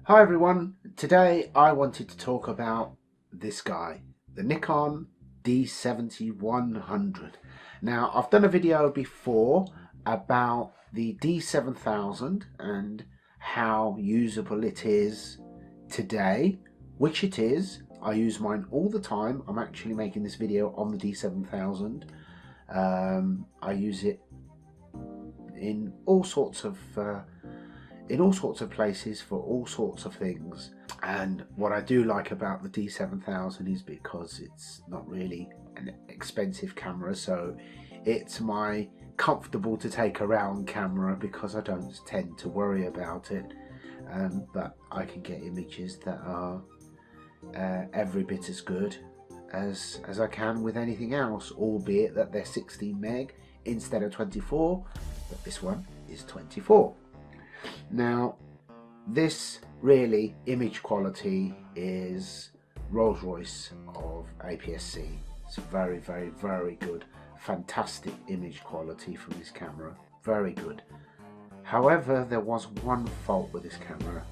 Hi everyone, today I wanted to talk about this guy, the Nikon D7100. Now I've done a video before about the D7000 and how usable it is today, which it is. I use mine all the time. I'm actually making this video on the D7000. I use it in all sorts of places for all sorts of things. And what I do like about the D7000 is because it's not really an expensive camera, so it's my comfortable to take around camera because I don't tend to worry about it, but I can get images that are every bit as good as I can with anything else, albeit that they're 16 meg instead of 24, but this one is 24. Now, this really image quality is Rolls Royce of APS-C. It's very, very, very good, fantastic image quality from this camera, very good. However, there was one fault with this camera,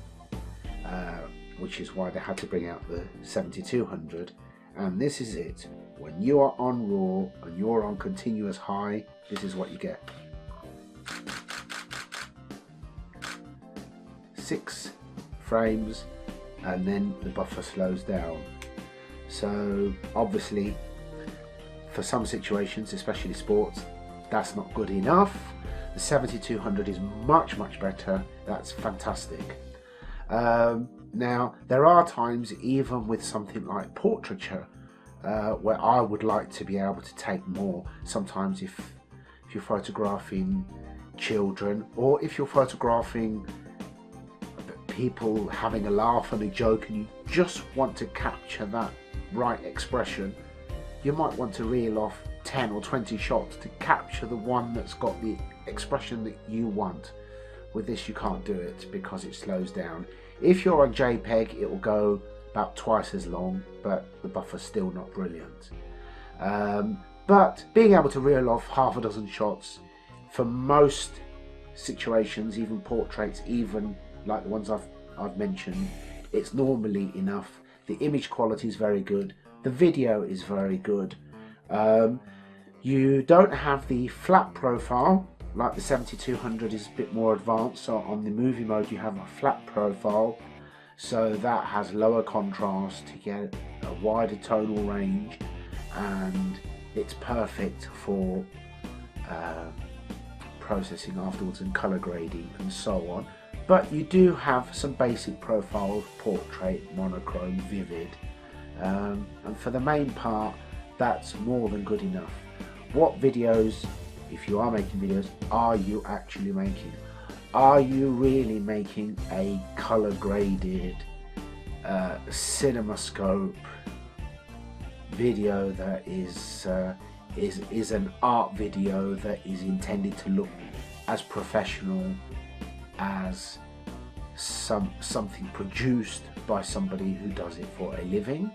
which is why they had to bring out the 7200, and this is it. When you are on RAW and you're on continuous high, this is what you get. 6 frames and then the buffer slows down. So obviously for some situations, especially sports, that's not good enough. The 7200 is much better. That's fantastic. Now there are times, even with something like portraiture, where I would like to be able to take more. Sometimes if you're photographing children, or if you're photographing people having a laugh and a joke and you just want to capture that right expression, you might want to reel off 10 or 20 shots to capture the one that's got the expression that you want. With this you can't do it because it slows down. If you're on JPEG, it will go about twice as long, but the buffer's still not brilliant. But being able to reel off half a dozen shots for most situations, even portraits, even like the ones I've mentioned, it's normally enough. The image quality is very good. The video is very good. You don't have the flat profile like the 7200 is a bit more advanced. So on the movie mode you have a flat profile, so that has lower contrast to get a wider tonal range, and it's perfect for processing afterwards and color grading and so on. But you do have some basic profiles: portrait, monochrome, vivid, and for the main part that's more than good enough. What videos, if you are making videos, are you actually making? Are you really making a color graded CinemaScope video that is an art video that is intended to look as professional as something produced by somebody who does it for a living?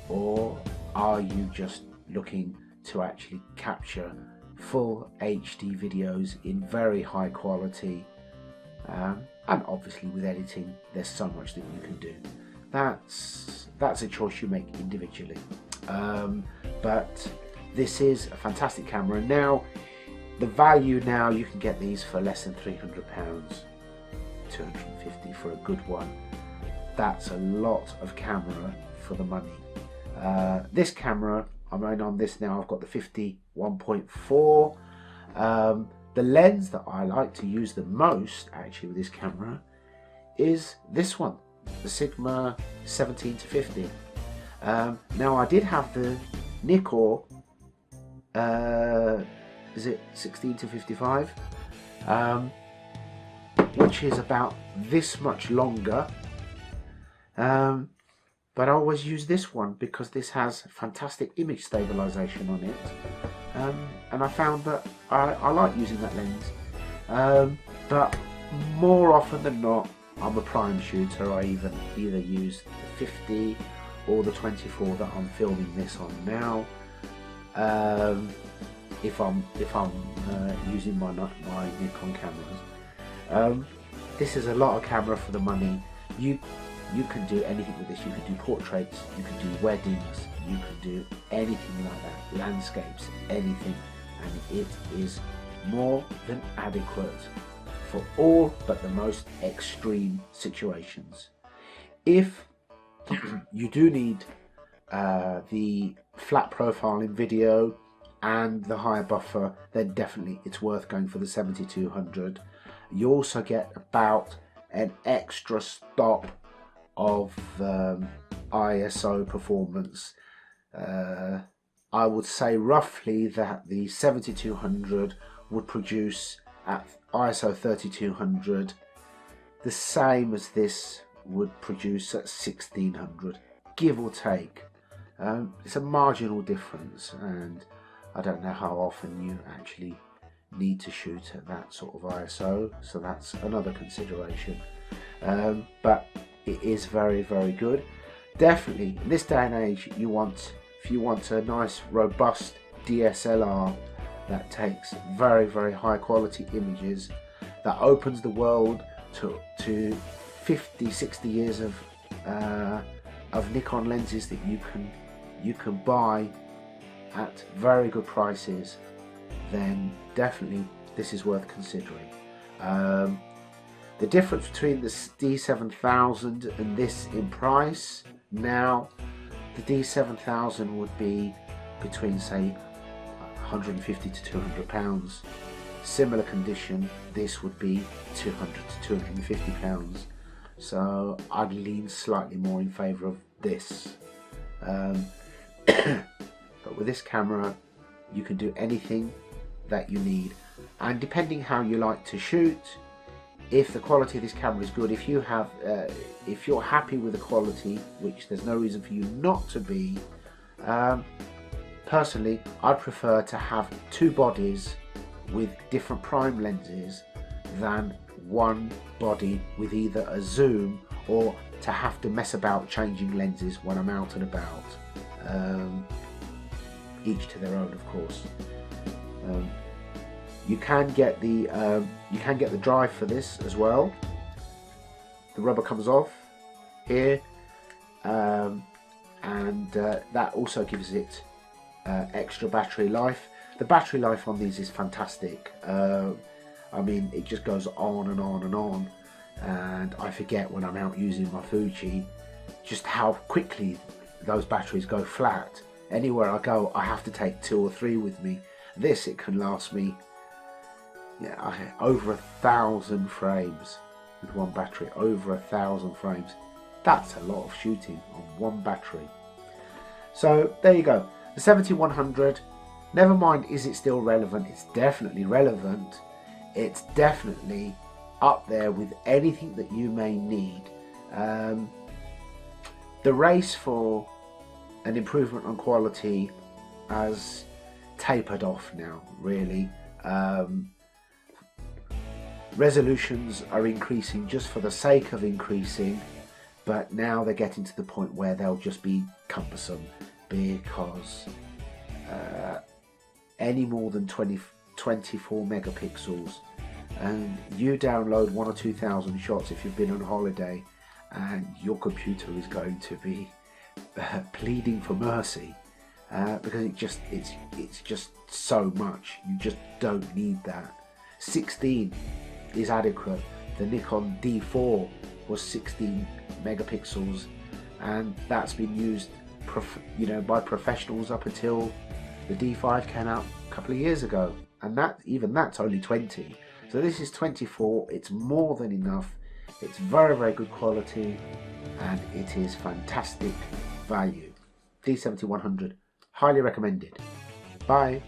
Or are you just looking to actually capture full HD videos in very high quality? And obviously with editing there's so much that you can do. That's a choice you make individually, but this is a fantastic camera. Now the value, now you can get these for less than £300, 250 for a good one. That's a lot of camera for the money. This camera, I'm on this now, I've got the 51.4. The lens that I like to use the most actually with this camera is this one, the Sigma 17-50. Now I did have the Nikon is it 16-55, which is about this much longer, but I always use this one because this has fantastic image stabilization on it, and I found that I like using that lens, but more often than not I'm a prime shooter. I either use the 50 or the 24 that I'm filming this on now. If I'm using my Nikon cameras. This is a lot of camera for the money. You can do anything with this. You can do portraits, you can do weddings, you can do anything like that, landscapes, anything, and it is more than adequate for all but the most extreme situations. If you do need the flat profile in video and the higher buffer, then definitely it's worth going for the 7200. You also get about an extra stop of ISO performance. I would say roughly that the 7200 would produce at ISO 3200 the same as this would produce at 1600, give or take. It's a marginal difference, and I don't know how often you actually need to shoot at that sort of ISO, so that's another consideration. But it is very, very good. Definitely in this day and age, if you want a nice robust DSLR that takes very, very high quality images, that opens the world to 50-60 years of Nikon lenses that you can buy at very good prices, then definitely this is worth considering. The difference between the D7000 and this in price now, the D7000 would be between, say, 150 to 200 pounds. Similar condition, this would be 200 to 250 pounds. So I'd lean slightly more in favour of this. But with this camera, you can do anything that you need, and depending how you like to shoot, if the quality of this camera is good, if you're happy with the quality, which there's no reason for you not to be, personally I'd prefer to have two bodies with different prime lenses than one body with either a zoom or to have to mess about changing lenses when I'm out and about. Each to their own, of course. You can get the drive for this as well. The rubber comes off here, and that also gives it extra battery life. The battery life on these is fantastic. I mean, it just goes on and on and on, and I forget when I'm out using my Fuji just how quickly those batteries go flat. Anywhere I go, I have to take 2 or 3 with me. This, it can last me over 1,000 frames with one battery. Over 1,000 frames. That's a lot of shooting on one battery. So there you go. The 7100. Never mind, is it still relevant? It's definitely relevant. It's definitely up there with anything that you may need. The race for an improvement on quality has tapered off now, really. Resolutions are increasing just for the sake of increasing, but now they're getting to the point where they'll just be cumbersome, because any more than 24 megapixels, and you download 1,000 or 2,000 shots if you've been on holiday, and your computer is going to be pleading for mercy, because it's just so much. You just don't need that. 16 is adequate. The Nikon D4 was 16 megapixels, and that's been used by professionals up until the D5 came out a couple of years ago, and that's only 20. So this is 24. It's more than enough. It's very, very good quality, and it is fantastic value. D7100, highly recommended. Bye.